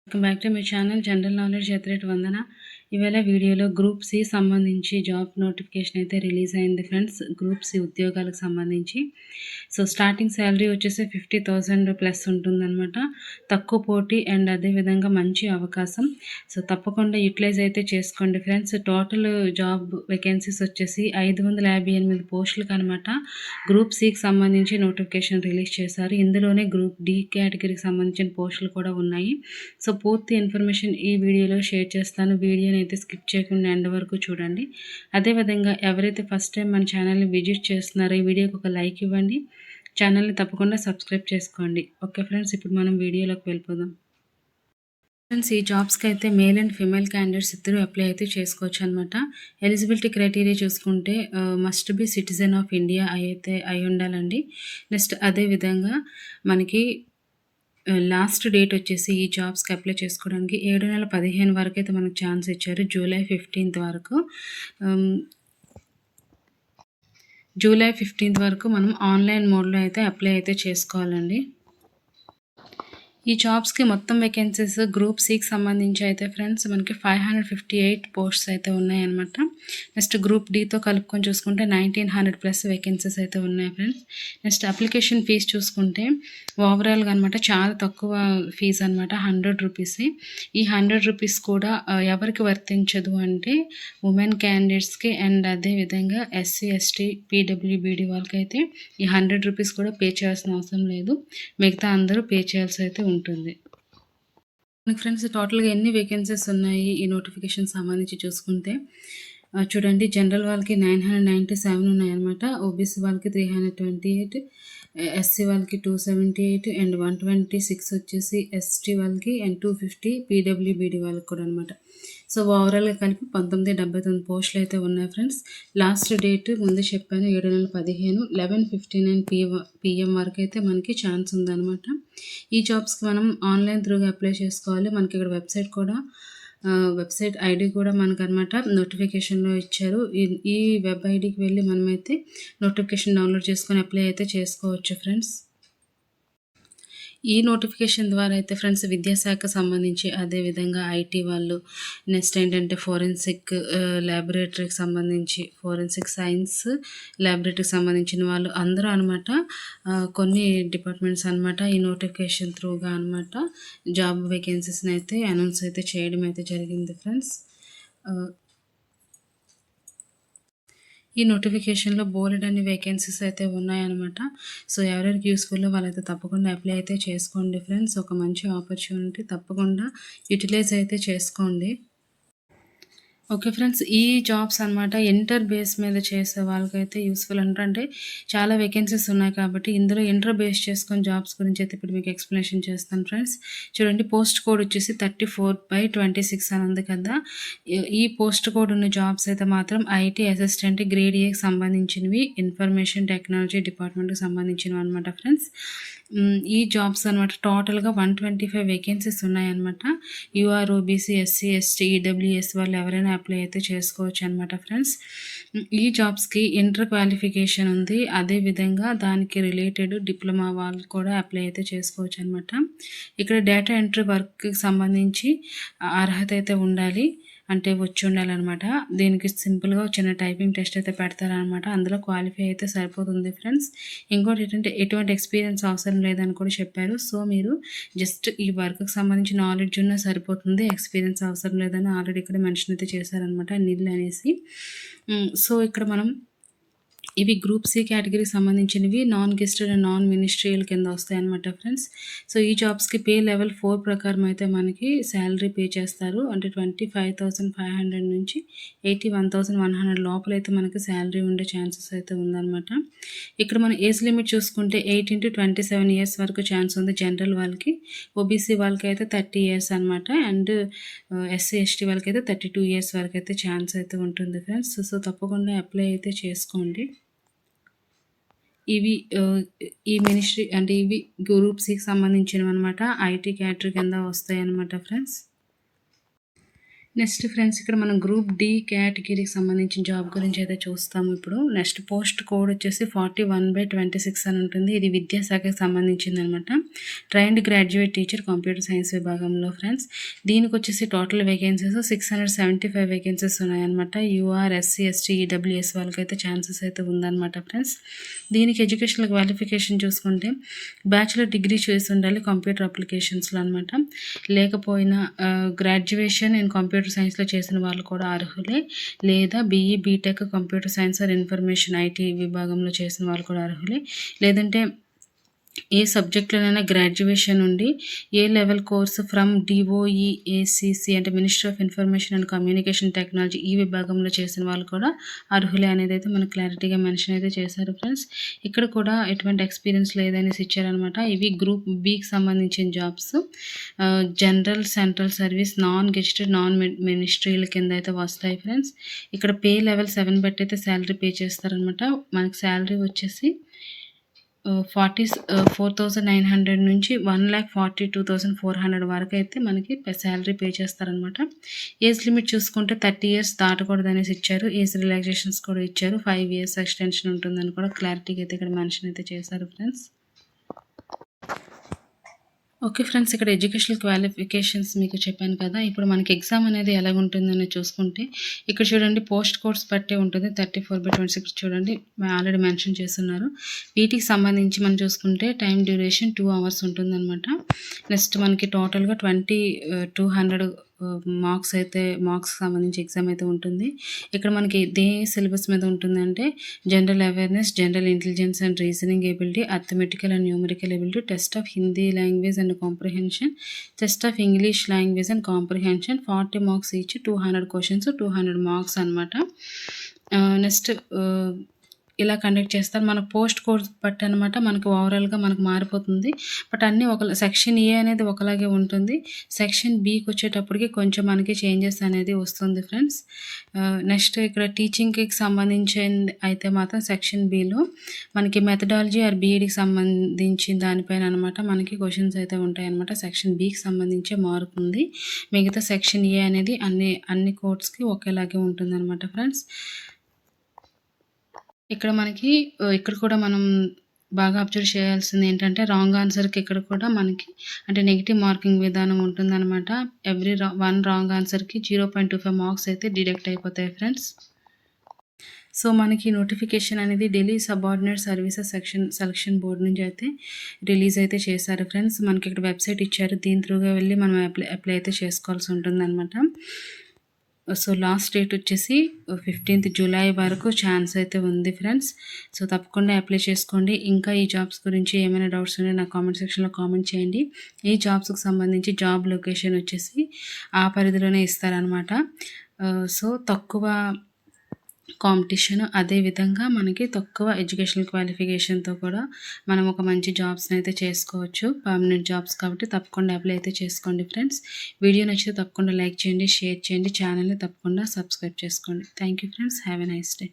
Welcome back to my channel general knowledge at Vandana. ఇవాళ వీడియోలో group C సంబంధించి job notification అయితే రిలీజ్ అయింది ఫ్రెండ్స్. గ్రూప్ సి ఉద్యోగాలకు సంబంధించి సో స్టార్టింగ్ శాలరీ వచ్చేసి 50,000 ప్లస్ ఉంటుందన్నమాట. తక్కువ పోటీ అండ్ అదేవిధంగా మంచి అవకాశం. సో తప్పకుండా యూటిలైజ్ అయితే చేసుకోండి ఫ్రెండ్స్. టోటల్ జాబ్ వేకెన్సీస్ వచ్చేసి 558 పోస్టులకు అనమాట గ్రూప్ సికి సంబంధించి నోటిఫికేషన్ రిలీజ్ చేశారు. ఇందులోనే గ్రూప్ డి కేటగిరీకి సంబంధించిన పోస్టులు కూడా ఉన్నాయి. సో పూర్తి ఇన్ఫర్మేషన్ ఈ వీడియోలో షేర్ చేస్తాను. వీడియోని అయితే స్కిప్ చేయకుండా ఎండ్ వరకు చూడండి. అదేవిధంగా ఎవరైతే ఫస్ట్ టైం మన ఛానల్ని విజిట్ చేస్తున్నారో ఈ వీడియోకి ఒక లైక్ ఇవ్వండి. ఛానల్ని తప్పకుండా సబ్స్క్రైబ్ చేసుకోండి. ఓకే ఫ్రెండ్స్, ఇప్పుడు మనం వీడియోలోకి వెళ్ళిపోదాం. ఫ్రెండ్స్, ఈ జాబ్స్కి అయితే మేల్ అండ్ ఫిమేల్ క్యాండిడేట్స్ ఇద్దరు అప్లై అయితే చేసుకోవచ్చు అనమాట. ఎలిజిబిలిటీ క్రైటీరియా చూసుకుంటే must be citizen of India అయితే అయి ఉండాలండి. నెక్స్ట్ అదేవిధంగా మనకి లాస్ట్ డేట్ వచ్చేసి ఈ జాబ్స్కి అప్లై చేసుకోవడానికి 7 నెలల 15 వరకు అయితే మనకు ఛాన్స్ ఇచ్చారు. జూలై 15th వరకు జూలై 15th వరకు మనం ఆన్లైన్ మోడ్లో అయితే అప్లై అయితే చేసుకోవాలండి. ఈ జాబ్స్కి మొత్తం వేకెన్సీస్ గ్రూప్ సికి సంబంధించి అయితే ఫ్రెండ్స్ మనకి 558 పోస్ట్స్ అయితే ఉన్నాయన్నమాట. నెక్స్ట్ గ్రూప్ డితో కలుపుకొని చూసుకుంటే 1900 ప్లస్ వేకెన్సీస్ అయితే ఉన్నాయి ఫ్రెండ్స్. నెక్స్ట్ అప్లికేషన్ ఫీజు చూసుకుంటే ఓవరాల్గా అనమాట చాలా తక్కువ ఫీజు అనమాట, 100 రూపీస్. ఈ 100 రూపీస్ కూడా ఎవరికి వర్తించదు అంటే ఉమెన్ క్యాండిడేట్స్కి అండ్ అదేవిధంగా ఎస్సీ ఎస్టీ పీడబ్ల్యూబీడీ వాళ్ళకైతే ఈ 100 రూపీస్ కూడా పే చేయాల్సిన అవసరం లేదు. మిగతా అందరూ పే చేయాల్సి అయితే ఉంటుంది. మనకి ఫ్రెండ్స్ టోటల్గా ఎన్ని వేకెన్సీస్ ఉన్నాయి ఈ నోటిఫికేషన్ సంబంధించి చూసుకుంటే చూడండి, జనరల్ వాళ్ళకి 997 ఉన్నాయన్నమాట, ఓబీసీ వాళ్ళకి 328, ఎస్సీ వాళ్ళకి 278 అండ్ 126 వచ్చేసి ఎస్టీ వాళ్ళకి అండ్ 250 పీడబ్ల్యూబీడీ వాళ్ళకి కూడా అనమాట. సో ఓవరాల్గా కలిపి 1979 పోస్టులు అయితే ఉన్నాయి ఫ్రెండ్స్. లాస్ట్ డేట్ ముందు చెప్పాను 7 నెలల 15, 11:59 PM వరకు అయితే మనకి ఛాన్స్ ఉందన్నమాట. ఈ జాబ్స్కి మనం ఆన్లైన్ త్రూగా అప్లై చేసుకోవాలి. మనకి ఇక్కడ వెబ్సైట్ ఐడి కూడా మనకు అనమాట నోటిఫికేషన్లో ఇచ్చారు. ఈ వెబ్ ఐడికి వెళ్ళి మనమైతే నోటిఫికేషన్ డౌన్లోడ్ చేసుకొని అప్లై అయితే చేసుకోవచ్చు ఫ్రెండ్స్. ఈ నోటిఫికేషన్ ద్వారా అయితే ఫ్రెండ్స్ విద్యాశాఖ సంబంధించి అదేవిధంగా ఐటీ వాళ్ళు, నెక్స్ట్ ఏంటంటే ఫోరెన్సిక్ ల్యాబొరేటరీకి సంబంధించి ఫోరెన్సిక్ సైన్స్ ల్యాబొరేటరీకి సంబంధించిన వాళ్ళు అందరూ అనమాట కొన్ని డిపార్ట్మెంట్స్ అనమాట ఈ నోటిఫికేషన్ త్రూగా అనమాట జాబ్ వేకెన్సీస్ని అయితే అనౌన్స్ అయితే చేయడం అయితే జరిగింది ఫ్రెండ్స్. ఈ నోటిఫికేషన్లో బోలెడ్ అన్ని వేకెన్సీస్ అయితే ఉన్నాయన్నమాట. సో ఎవరెవరికి యూస్ఫుల్లో వాళ్ళైతే తప్పకుండా అప్లై అయితే చేసుకోండి ఫ్రెండ్స్. ఒక మంచి ఆపర్చునిటీ, తప్పకుండా యూటిలైజ్ అయితే చేసుకోండి. ఓకే ఫ్రెండ్స్, ఈ జాబ్స్ అనమాట ఇంటర్ బేస్ మీద చేసే వాళ్ళకైతే యూస్ఫుల్ అంటే చాలా వేకెన్సీస్ ఉన్నాయి కాబట్టి ఇందులో ఇంటర్ బేస్ చేసుకొని జాబ్స్ గురించి అయితే ఇప్పుడు మీకు ఎక్స్ప్లెనేషన్ చేస్తాను ఫ్రెండ్స్. చూడండి, పోస్ట్ కోడ్ వచ్చేసి 34/26 అని ఉంది కదా. ఈ పోస్ట్ కోడ్ ఉన్న జాబ్స్ అయితే మాత్రం ఐటీ అసిస్టెంట్ గ్రేడ్ ఏకి సంబంధించినవి, ఇన్ఫర్మేషన్ టెక్నాలజీ డిపార్ట్మెంట్కి సంబంధించినవి అనమాట ఫ్రెండ్స్. ఈ జాబ్స్ అనమాట టోటల్గా 125 వేకెన్సీస్ ఉన్నాయన్నమాట. UR, OBC, SC, ST, EWS వాళ్ళు ఎవరైనా అప్లై అయితే చేసుకోవచ్చు అనమాట ఫ్రెండ్స్. ఈ జాబ్స్కి ఇంటర్ క్వాలిఫికేషన్ ఉంది, అదేవిధంగా దానికి రిలేటెడ్ డిప్లొమా వాళ్ళు కూడా అప్లై అయితే చేసుకోవచ్చు అనమాట. ఇక్కడ డేటా ఎంట్రీ వర్క్కి సంబంధించి అర్హత అయితే ఉండాలి, అంటే వచ్చి ఉండాలన్నమాట. దీనికి సింపుల్గా చిన్న టైపింగ్ టెస్ట్ అయితే పెడతారనమాట, అందులో క్వాలిఫై అయితే సరిపోతుంది ఫ్రెండ్స్. ఇంకోటి ఏంటంటే ఎటువంటి ఎక్స్పీరియన్స్ అవసరం లేదని కూడా చెప్పారు. సో మీరు జస్ట్ ఈ వర్క్కి సంబంధించి నాలెడ్జ్ ఉన్నా సరిపోతుంది, ఎక్స్పీరియన్స్ అవసరం లేదని ఆల్రెడీ ఇక్కడ మెన్షన్ అయితే చేశారనమాట, నిల్ అనేసి. సో ఇక్కడ మనం ఇవి గ్రూప్ సి కేటగిరీకి సంబంధించినవి, నాన్ గెస్టెడ్ అండ్ నాన్ మినిస్ట్రియల్ కింద వస్తాయి అనమాట ఫ్రెండ్స్. సో ఈ జాబ్స్కి పే లెవెల్ 4 ప్రకారం అయితే మనకి శాలరీ పే చేస్తారు. అంటే 25,500 నుంచి 81,100 లోపలైతే మనకి శాలరీ ఉండే ఛాన్సెస్ అయితే ఉందన్నమాట. ఇక్కడ మన ఏజ్ లిమిట్ చూసుకుంటే 18 to 27 ఇయర్స్ వరకు ఛాన్స్ ఉంది జనరల్ వాళ్ళకి. ఓబీసీ వాళ్ళకి అయితే 30 ఇయర్స్ అనమాట. అండ్ ఎస్సీ ఎస్టీ వాళ్ళకి అయితే 32 ఇయర్స్ వరకు అయితే ఛాన్స్ అయితే ఉంటుంది ఫ్రెండ్స్. సో తప్పకుండా అప్లై అయితే చేసుకోండి. ఇవి ఈ మినిస్ట్రీ అంటే ఇవి గ్రూప్ సికి సంబంధించినవి అనమాట, ఐటీ కేటగిరీ కింద వస్తాయి అనమాట ఫ్రెండ్స్. నెక్స్ట్ ఫ్రెండ్స్ ఇక్కడ మనం గ్రూప్ డి కేటగిరీకి సంబంధించిన జాబ్ గురించి అయితే చూస్తాము ఇప్పుడు. నెక్స్ట్ పోస్ట్ కోడ్ వచ్చేసి 41/26 అని ఉంటుంది. ఇది విద్యాశాఖకి సంబంధించింది అనమాట. Trained graduate teacher computer science విభాగంలో ఫ్రెండ్స్. దీనికి వచ్చేసి టోటల్ వేకెన్సీస్ 675 వేకెన్సీస్ ఉన్నాయన్నమాట. యూఆర్, ఎస్సీ, ఎస్టీ, ఈడబ్ల్యూఎస్ వాళ్ళకైతే ఛాన్సెస్ అయితే ఉందన్నమాట ఫ్రెండ్స్. దీనికి ఎడ్యుకేషనల్ క్వాలిఫికేషన్ చూసుకుంటే బ్యాచిలర్ డిగ్రీ చేసి ఉండాలి కంప్యూటర్ అప్లికేషన్స్లో అనమాట. లేకపోయినా గ్రాడ్యుయేషన్ ఇన్ కంప్యూటర్ సైన్స్లో చేసిన వాళ్ళు కూడా అర్హులే, లేదా BE, B Tech computer science or information IT విభాగంలో చేసిన వాళ్ళు కూడా అర్హులే. లేదంటే ఏ సబ్జెక్టులోనైనా గ్రాడ్యుయేషన్ ఉండి ఏ లెవెల్ కోర్సు ఫ్రమ్ డిఓఈఏసిసి అంటే ministry of information and communication technology ఈ విభాగంలో చేసిన వాళ్ళు కూడా అర్హులే అనేది అయితే మనకు క్లారిటీగా మెన్షన్ అయితే చేశారు ఫ్రెండ్స్. ఇక్కడ కూడా ఎటువంటి ఎక్స్పీరియన్స్ లేదనేసి ఇచ్చారనమాట. ఇవి గ్రూప్ బికి సంబంధించిన jobs. General, central service, non gazetted, non మినిస్ట్రీల కింద అయితే వస్తాయి ఫ్రెండ్స్. ఇక్కడ పే లెవెల్ 7 బట్టి అయితే శాలరీ పే చేస్తారనమాట. మనకి శాలరీ వచ్చేసి 4,900 నుంచి 1,42,400 వరకు అయితే మనకి శాలరీ పే చేస్తారనమాట. ఏజ్ లిమిట్ చూసుకుంటే 30 ఇయర్స్ దాటకూడదు అనేసి ఇచ్చారు. ఏజ్ రిలాక్సేషన్స్ కూడా ఇచ్చారు. 5 ఇయర్స్ ఎక్స్టెన్షన్ ఉంటుందని కూడా క్లారిటీగా అయితే ఇక్కడ మెన్షన్ అయితే చేశారు ఫ్రెండ్స్. ఓకే ఫ్రెండ్స్, ఇక్కడ ఎడ్యుకేషనల్ క్వాలిఫికేషన్స్ మీకు చెప్పాను కదా. ఇప్పుడు మనకి ఎగ్జామ్ అనేది ఎలాగుంటుందని చూసుకుంటే ఇక్కడ చూడండి పోస్ట్ కోడ్స్ బట్టే ఉంటుంది. 34/26 చూడండి ఆల్రెడీ మెన్షన్ చేస్తున్నారు. వీటికి సంబంధించి మనం చూసుకుంటే టైం డ్యూరేషన్ 2 hours ఉంటుందన్నమాట. నెక్స్ట్ మనకి టోటల్గా 200 మార్క్స్ సంబంధించి ఎగ్జామ్ అయితే ఉంటుంది. ఇక్కడ మనకి ఇదే సిలబస్ మీద ఉంటుందంటే general awareness, general intelligence and reasoning ability, arithmetical and numerical ability, test of Hindi language and comprehension, test of English language and comprehension. 40 marks each, 200 questions, 200 marks అనమాట. నెక్స్ట్ ఇలా కండక్ట్ చేస్తారు. మన పోస్ట్ కోర్స్ బట్టి అనమాట మనకు ఓవరాల్గా మనకు మారిపోతుంది. బట్ అన్నీ సెక్షన్ ఏ అనేది ఒకలాగే ఉంటుంది. సెక్షన్ బికి వచ్చేటప్పటికి కొంచెం మనకి చేంజెస్ అనేది వస్తుంది ఫ్రెండ్స్. నెక్స్ట్ ఇక్కడ టీచింగ్కి సంబంధించింది అయితే మాత్రం సెక్షన్ బిలో మనకి మెథడాలజీ ఆర్ బీఈడికి సంబంధించిన దానిపైన అనమాట మనకి క్వశ్చన్స్ అయితే ఉంటాయి అనమాట. సెక్షన్ బికి సంబంధించే మారుతుంది. మిగతా సెక్షన్ ఏ అనేది అన్ని కోర్స్కి ఒకేలాగే ఉంటుంది అనమాట ఫ్రెండ్స్. ఇక్కడ కూడా మనం బాగా అబ్జర్వ్ చేయాల్సింది ఏంటంటే రాంగ్ ఆన్సర్కి ఇక్కడ కూడా మనకి అంటే నెగిటివ్ మార్కింగ్ విధానం ఉంటుందన్నమాట. ఎవ్రీ 1 రాంగ్ ఆన్సర్కి 0.25 మార్క్స్ అయితే డిడక్ట్ అయిపోతాయి ఫ్రెండ్స్. సో మనకి నోటిఫికేషన్ అనేది Delhi subordinate services selection board నుంచి అయితే రిలీజ్ అయితే చేశారు ఫ్రెండ్స్. మనకి ఇక్కడ వెబ్సైట్ ఇచ్చారు. దీని త్రూగా వెళ్ళి మనం అప్లై అయితే చేసుకోవాల్సి ఉంటుందన్నమాట. సో లాస్ట్ డేట్ వచ్చేసి 15th జూలై వరకు ఛాన్స్ అయితే ఉంది ఫ్రెండ్స్. సో తప్పకుండా అప్లై చేసుకోండి. ఇంకా ఈ జాబ్స్ గురించి ఏమైనా డౌట్స్ ఉంటే నాకు కామెంట్ సెక్షన్లో కామెంట్ చేయండి. ఈ జాబ్స్కి సంబంధించి జాబ్ లొకేషన్ వచ్చేసి ఆ పరిధిలోనే ఇస్తారనమాట. సో తక్కువ కాంపిటీషన్, అదేవిధంగా మనకి తక్కువ ఎడ్యుకేషనల్ క్వాలిఫికేషన్తో కూడా మనం ఒక మంచి జాబ్స్ని అయితే చేసుకోవచ్చు. పర్మనెంట్ జాబ్స్ కాబట్టి తప్పకుండా అప్లై అయితే చేసుకోండి ఫ్రెండ్స్. వీడియో నచ్చితే తప్పకుండా లైక్ చేయండి, షేర్ చేయండి, ఛానల్ని తప్పకుండా సబ్స్క్రైబ్ చేసుకోండి. Thank you friends, have a nice day.